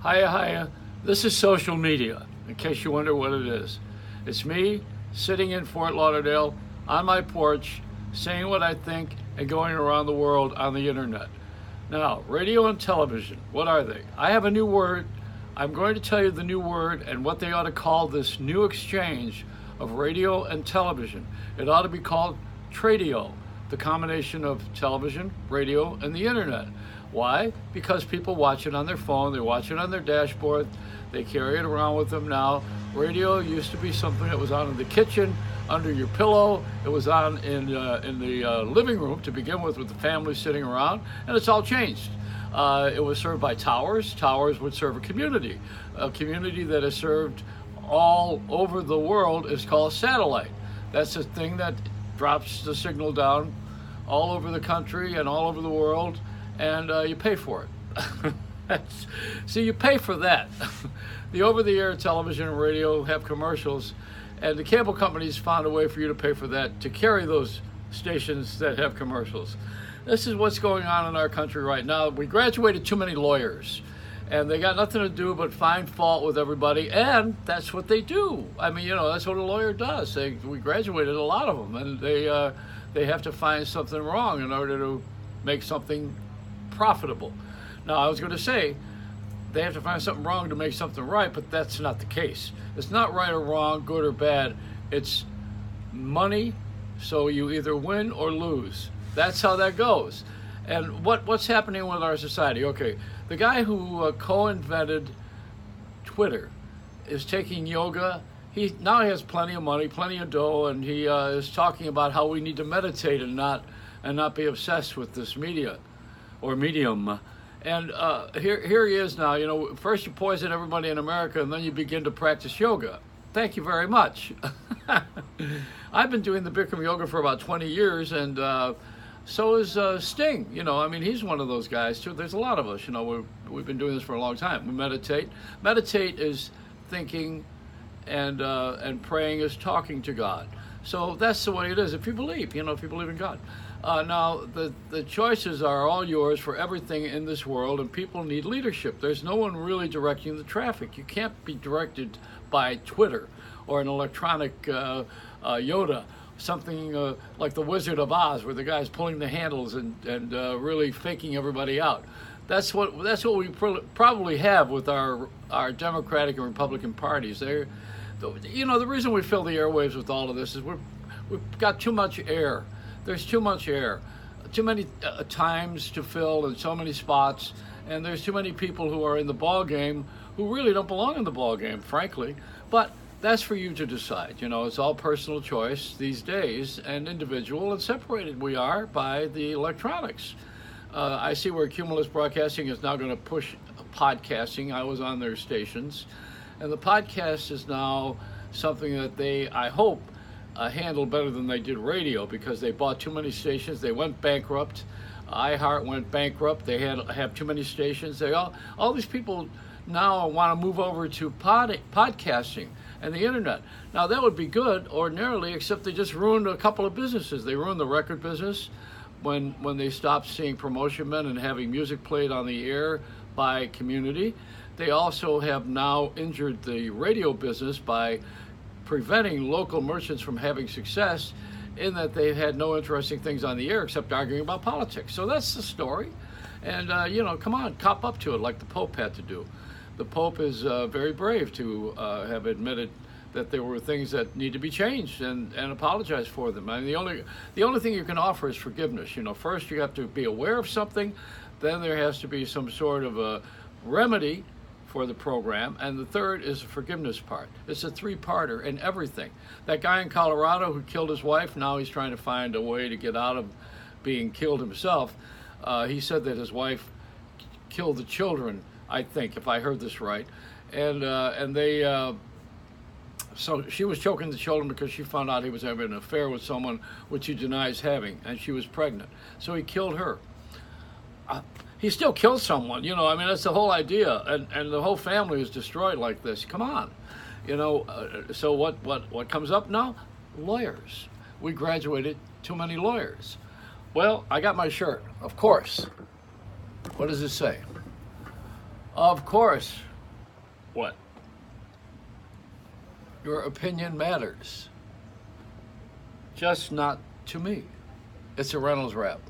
Hiya, hiya. This is social media, in case you wonder what it is. It's me sitting in Fort Lauderdale on my porch, saying what I think and going around the world on the internet. Now, radio and television, what are they? I have a new word. I'm going to tell you the new word and what they ought to call this new exchange of radio and television. It ought to be called tradio, the combination of television, radio, and the internet. Why? Because people watch it on their phone, they watch it on their dashboard, they carry it around with them now. Radio used to be something that was on in the kitchen, under your pillow. It was on in the living room to begin with the family sitting around, and it's all changed. It was served by towers. Towers would serve a community. A community that is served all over the world is called satellite. That's a thing that drops the signal down all over the country and all over the world, and you pay for it. See, you pay for that. The over-the-air television and radio have commercials, and the cable companies found a way for you to pay for that to carry those stations that have commercials. This is what's going on in our country right now. We graduated too many lawyers, and they got nothing to do but find fault with everybody, and that's what they do. I mean, that's what a lawyer does. We graduated a lot of them, and they have to find something wrong in order to make something profitable. Now, I was going to say, they have to find something wrong to make something right, but that's not the case. It's not right or wrong, good or bad. It's money, so you either win or lose. That's how that goes. And what's happening with our society? Okay, the guy who co-invented Twitter is taking yoga. He now has plenty of money, plenty of dough, and he is talking about how we need to meditate and not be obsessed with this media or medium. And here he is now. First you poison everybody in America, and then you begin to practice yoga. Thank you very much. I've been doing the Bikram yoga for about 20 years, and so is Sting. He's one of those guys too. There's a lot of us. We've been doing this for a long time. We meditate. Meditate is thinking, and praying is talking to God. So that's the way it is. If you believe in God. Now, the choices are all yours for everything in this world, and people need leadership. There's no one really directing the traffic. You can't be directed by Twitter or an electronic Yoda, something like the Wizard of Oz, where the guy's pulling the handles and really faking everybody out. That's what we probably have with our Democratic and Republican parties. The reason we fill the airwaves with all of this is we've got too much air. There's too much air, too many times to fill in so many spots, and there's too many people who are in the ball game who really don't belong in the ball game, frankly. But that's for you to decide. It's all personal choice these days, and individual, and separated we are by the electronics. I see where Cumulus Broadcasting is now going to push podcasting. I was on their stations, and the podcast is now something that they, I hope, handled better than they did radio, because they bought too many stations. They went bankrupt. iHeart went bankrupt. They have too many stations. All these people now want to move over to podcasting and the internet. Now that would be good ordinarily, except they just ruined a couple of businesses. They ruined the record business when they stopped seeing promotion men and having music played on the air by community. They also have now injured the radio business by preventing local merchants from having success, in that they've had no interesting things on the air except arguing about politics. So that's the story. And, come on, cop up to it like the Pope had to do. The Pope is very brave to have admitted that there were things that need to be changed and apologize for them. I mean, the only thing you can offer is forgiveness. First you have to be aware of something, then there has to be some sort of a remedy for the program, and the third is the forgiveness part. It's a three-parter in everything. That guy in Colorado who killed his wife, now he's trying to find a way to get out of being killed himself. He said that his wife killed the children, I think, if I heard this right, so she was choking the children because she found out he was having an affair with someone which he denies having, and she was pregnant. So he killed her. He still killed someone, that's the whole idea, and the whole family is destroyed like this. Come on, so what comes up now? Lawyers. We graduated too many lawyers. Well, I got my shirt, of course. What does it say? Of course, What? Your opinion matters. Just not to me. It's a Reynolds rap.